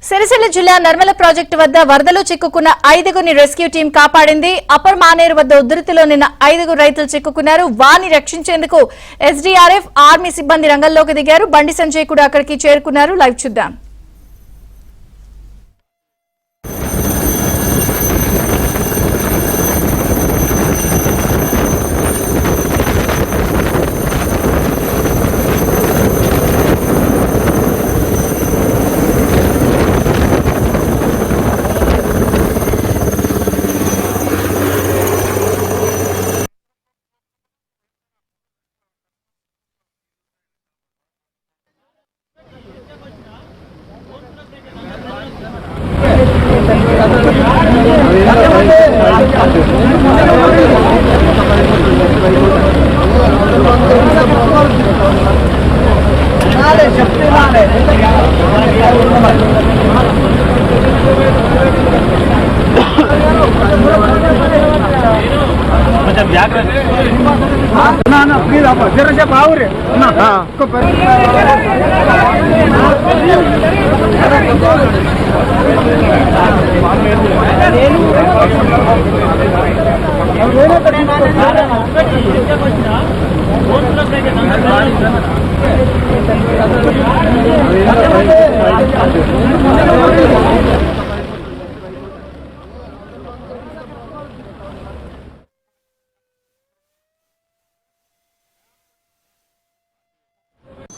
సిరిసిల్ల జిల్లా నర్మల ప్రాజెక్టు వద్ద వరదలో చిక్కుకున్న 5గురిని రెస్క్యూ టీం కాపాడింది. అప్పర్ మానేరు వద్ద ఉధృతిలో నిన్న 5గురు రైతులు చిక్కుకున్నారు. వారిని రక్షించేందుకు ఎస్డీఆర్ఎఫ్, ఆర్మీ సిబ్బంది రంగంలోకి దిగారు. బండి సంజయ్ కూడా అక్కడికి చేరుకున్నారు. లైవ్ చూద్దాం.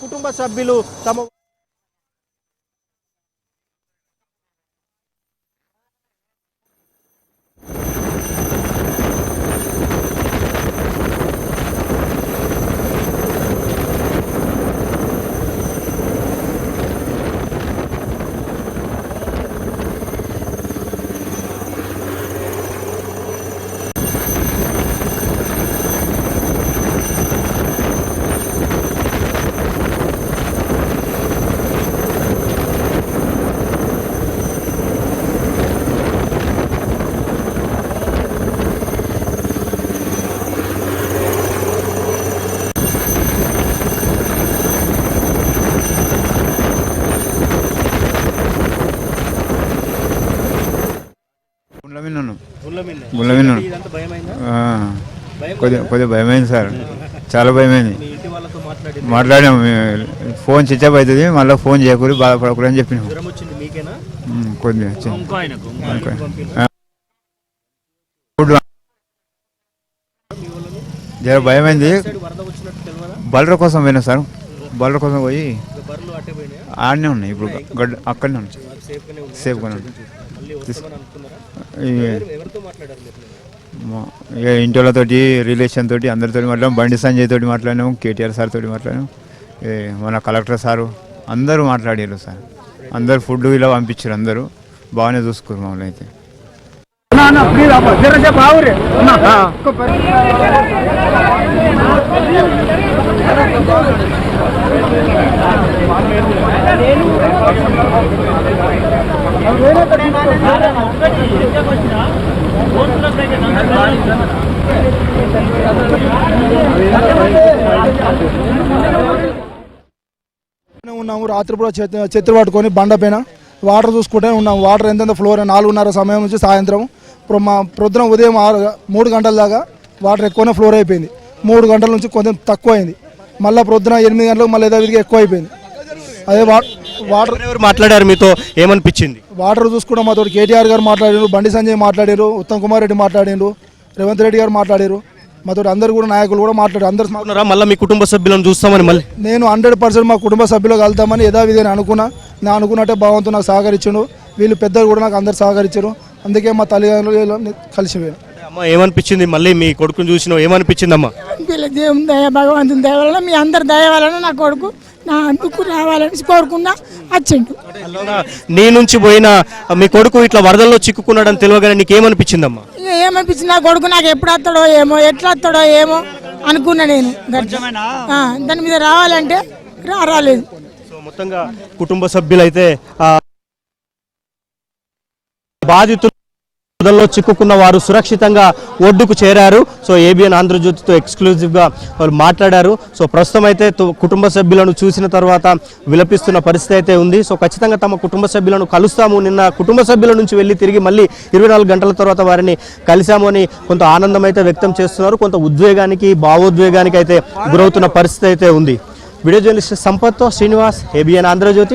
కుటుంబ సభ్యులు తమ కొద్దిగా భయమైంది సార్, చాలా భయమైంది. మాట్లాడాము, ఫోన్ స్విచ్ ఆఫ్ అవుతుంది, మళ్ళీ ఫోన్ చేయకూడదు, బాధపడకూడదు అని చెప్పినాము. కొద్దిగా జర భయమైంది. బలర కోసం పోయినా సార్, బలర కోసం పోయి ఆడనే ఉన్నాయి. ఇప్పుడు అక్కడనే ఉన్నాయి, సేఫ్గానే ఉన్నాయి. ఇంటి వాళ్ళతోటి, రిలేషన్ తోటి, అందరితో మాట్లాడాము. బండి సంజయ్ తోటి మాట్లాడినాము, కేటీఆర్ సార్ తోటి మాట్లాడాము, మన కలెక్టర్ సారు అందరూ మాట్లాడారు సార్. అందరు ఫుడ్ ఇలా పంపించారు, అందరూ బాగానే చూసుకున్నారు మమ్మల్ని. అయితే ఉన్నాము. రాత్రిపూట చెత్త పట్టుకొని బండ పైన వాటర్ చూసుకుంటే ఉన్నాము. వాటర్ ఎంత ఫ్లోర్ 4:30 సమయం నుంచి సాయంత్రం ప్రొద్దున ఉదయం 3 గంటల దాకా వాటర్ ఎక్కువనే ఫ్లోర్ అయిపోయింది. 3 గంటల నుంచి కొంచెం తక్కువ అయింది. మళ్ళీ ప్రొద్దున 8 గంటలకు మళ్ళీ యథావిధిగా ఎక్కువ అయిపోయింది. అదే వాటర్ ఎవరు మాట్లాడారు, మీతో ఏమనిపించింది? వాటర్ చూసుకుంటే మాతో కేటీఆర్ గారు మాట్లాడారు, బండి సంజయ్ మాట్లాడారు, ఉత్తమ్ కుమార్ రెడ్డి మాట్లాడారు, రేవంత్ రెడ్డి గారు మాట్లాడారు, మాతో అందరు కూడా నాయకులు కూడా మాట్లాడారు. అందరు మళ్ళీ మీ కుటుంబ సభ్యులను చూస్తామని మళ్ళీ నేను 100% మా కుటుంబ సభ్యులు కలుద్దామని యథావిధిని అనుకున్నా. నేను అనుకున్నట్టే భగవంతుడు నాకు సహకరించాడు. వీళ్ళు పెద్దలు కూడా నాకు అందరు సహకరించారు. అందుకే మా తల్లిదండ్రులు కలిసిపోయాను. అమ్మ ఏమనిపించింది? మళ్ళీ మీ కొడుకుని చూసినావు, ఏమనిపించింది అమ్మా? దేవుని దయ, భగవంతుని దయ వలన, మీ అందరి దయ వలన నా కొడుకు నా అందుకు రావాలని కోరుకున్నా వచ్చిండు. నీ నుంచి పోయిన మీ కొడుకు ఇట్లా వరదల్లో చిక్కుకున్నాడని తెలియగానే నీకేమనిపించిందమ్మా? ఏమనిపించింది, నా కొడుకు నాకు ఎప్పుడు వస్తాడో ఏమో, ఎట్లా వస్తాడో ఏమో అనుకున్నా నేను. దాని మీద రావాలంటే రాలేదు. మొత్తంగా కుటుంబ సభ్యులైతే బాధితులు వరదల్లో చిక్కుకున్న వారు సురక్షితంగా ఒడ్డుకు చేరారు. సో ఏబిఎన్ ఆంధ్రజ్యోతితో ఎక్స్క్లూజివ్గా వాళ్ళు మాట్లాడారు. సో ప్రస్తుతం అయితే కుటుంబ సభ్యులను చూసిన తర్వాత విలపిస్తున్న పరిస్థితి అయితే ఉంది. సో ఖచ్చితంగా తమ కుటుంబ సభ్యులను కలుస్తాము, నిన్న కుటుంబ సభ్యుల నుంచి వెళ్ళి తిరిగి మళ్ళీ 24 గంటల తర్వాత వారిని కలిశాము అని కొంత ఆనందం అయితే వ్యక్తం చేస్తున్నారు. కొంత ఉద్వేగానికి భావోద్వేగానికి అయితే గురవుతున్న పరిస్థితి అయితే ఉంది. వీడియో జర్నలిస్ట్ సంపత్తో శ్రీనివాస్, ఏబిఎన్ ఆంధ్రజ్యోతి.